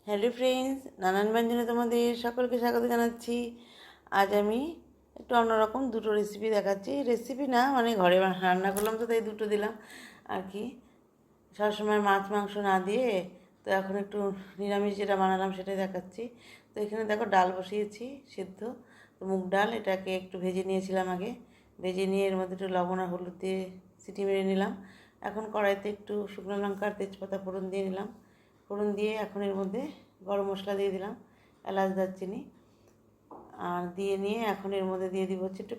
Hello friends, নানান ব্যঞ্জনে তোমাদের সকলকে স্বাগত জানাচ্ছি। আজ আমি একটু অন্যরকম দুটো রেসিপি দেখাচ্ছি। রেসিপি না, মানে ঘরে রান্না করলাম তো তাই দুটো দিলাম আর কি। সবসময় মাছ মাংস না দিয়ে তো এখন একটু নিরামিষ যেটা বানালাম সেটাই দেখাচ্ছি। তো এখানে দেখো ডাল বসিয়েছি সিদ্ধ, তো মুগ ডাল এটাকে একটু ভেজে নিয়েছিলাম আগে। ভেজে নিয়ে এর মধ্যে একটু লবণ আর হলুদ দিয়ে সিটি মেরে নিলাম। এখন কড়াইতে একটু শুকনো লঙ্কা আর তেজপাতা ফোড়ন দিয়ে নিলাম। ফোড়ন দিয়ে এখন এর মধ্যে গরম মশলা দিয়ে দিলাম, এলাচ দারচিনি আর দিয়ে নিয়ে এখন এর মধ্যে দিয়ে দিব হচ্ছে একটু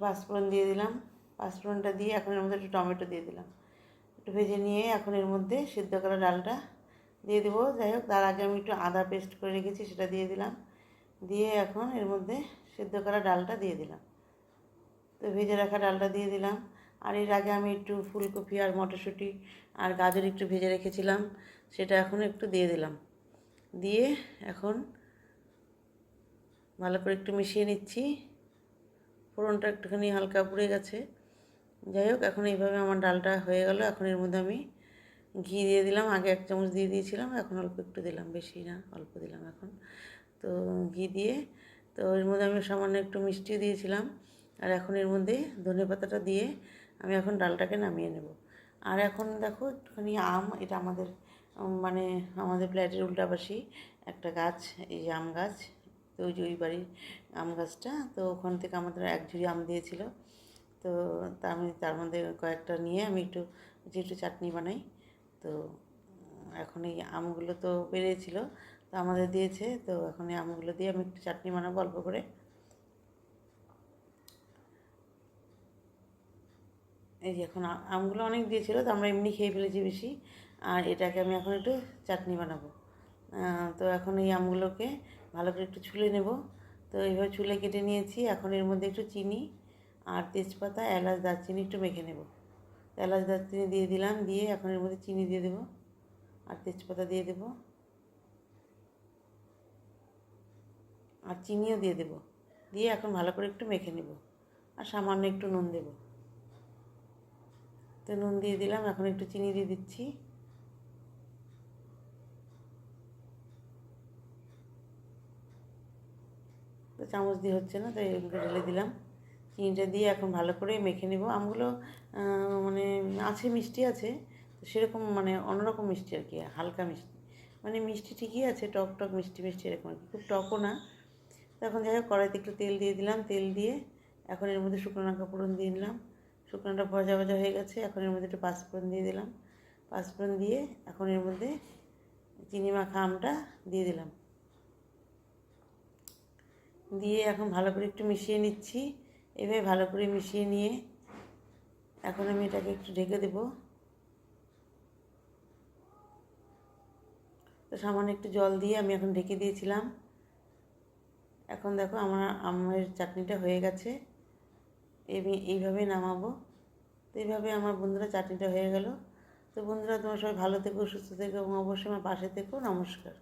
পাঁচফোড়ন দিয়ে দিলাম। পাঁচফোড়নটা দিয়ে এখন এর মধ্যে একটু টমেটো দিয়ে দিলাম। একটু ভেজে নিয়ে এখন এর মধ্যে সিদ্ধ করা ডালটা দিয়ে দেবো। যাই হোক, তার আগে আমি একটু আদা পেস্ট করে রেখেছি সেটা দিয়ে দিলাম। দিয়ে এখন এর মধ্যে সিদ্ধ করা ডালটা দিয়ে দিলাম। তো ভেজে রাখা ডালটা দিয়ে দিলাম। আর এর আগে আমি একটু ফুলকপি আর মটরশুঁটি আর গাজর একটু ভেজে রেখেছিলাম, সেটা এখন একটু দিয়ে দিলাম। দিয়ে এখন ভালো করে একটু মিশিয়ে নিচ্ছি। ফোড়নটা একটুখানি হালকা পুড়ে গেছে। যাই হোক, এখন এইভাবে আমার ডালটা হয়ে গেল। এখন এর মধ্যে আমি ঘি দিয়ে দিলাম। আগে 1 চামচ দিয়ে দিয়েছিলাম, এখন অল্প একটু দিলাম, বেশি না, অল্প দিলাম এখন। তো ঘি দিয়ে তো এর মধ্যে আমি সামান্য একটু মিষ্টিও দিয়েছিলাম। আর এখন এর মধ্যে ধনেপাতাটা দিয়ে আমি এখন ডালটাকে নামিয়ে নেব। আর এখন দেখো একটুখানি এটা আমাদের মানে আমাদের ফ্ল্যাটের উল্টাপাশেই একটা গাছ, এই যে আম গাছ। তো ওই যে ওই বাড়ির আম গাছটা, তো ওখান থেকে আমাদের 1 ঝুড়ি আম দিয়েছিল। তো আমি তার মধ্যে কয়েকটা নিয়ে আমি একটু চাটনি বানাই। তো এখন এই আমগুলো তো পেড়েছিল, তো আমাদের দিয়েছে, তো এখন এই আমগুলো দিয়ে আমি একটু চাটনি বানাবো অল্প করে। এই যে এখন আমগুলো অনেক দিয়েছিল, তো আমরা এমনি খেয়ে ফেলেছি বেশি। আর এটাকে আমি এখন একটু চাটনি বানাবো। তো এখন এই আমগুলোকে ভালো করে একটু ছুলে নেব। তো এইভাবে ছুলে কেটে নিয়েছি। এখন এর মধ্যে একটু চিনি আর তেজপাতা, এলাচ, দারচিনি একটু মেখে নেব। এলাচ দারচিনি দিয়ে দিলাম, দিয়ে এখন এর মধ্যে চিনি দিয়ে দেবো আর তেজপাতা দিয়ে দেবো আর চিনিও দিয়ে দেবো। দিয়ে এখন ভালো করে একটু মেখে নেব আর সামান্য একটু নুন দেবো। তো নুন দিয়ে দিলাম, এখন একটু চিনি দিয়ে দিচ্ছি। তো চামচ দিয়ে হচ্ছে না, তাই এগুলো ঢেলে দিলাম। চিনিটা দিয়ে এখন ভালো করে মেখে নেব। আমগুলো মানে আছে, মিষ্টি আছে, তো সেরকম মানে অন্যরকম মিষ্টি আর কি, হালকা মিষ্টি, মানে মিষ্টি ঠিকই আছে, টক টক মিষ্টি মিষ্টি এরকম আর কি, খুব টকও না। তো এখন যাই হোক, কড়াইতে একটু তেল দিয়ে দিলাম। তেল দিয়ে এখন এর মধ্যে শুকনো লঙ্কা ফোড়ন দিয়ে দিলাম। শুকনোটা ভাজা ভাজা হয়ে গেছে, এখন এর মধ্যে একটু পাঁচফোড়ন দিয়ে দিলাম। পাঁচফোড়ন দিয়ে এখন এর মধ্যে চিনি মাখা আমটা দিয়ে দিলাম। দিয়ে এখন ভালো করে একটু মিশিয়ে নিচ্ছি। এভাবে ভালো করে মিশিয়ে নিয়ে এখন আমি এটাকে একটু ঢেকে দেবো। তো সামান্য একটু জল দিয়ে আমি এখন ঢেকে দিয়েছিলাম। এখন দেখো আমার আমের চাটনিটা হয়ে গেছে। এইভাবে নামাবো। তো এইভাবে আমার বন্ধুরা চাটনিটা হয়ে গেল। তো বন্ধুরা, তোমরা সবাই ভালো থেকো, সুস্থ থেকো এবং অবশ্যই আমার পাশে থেকো। নমস্কার।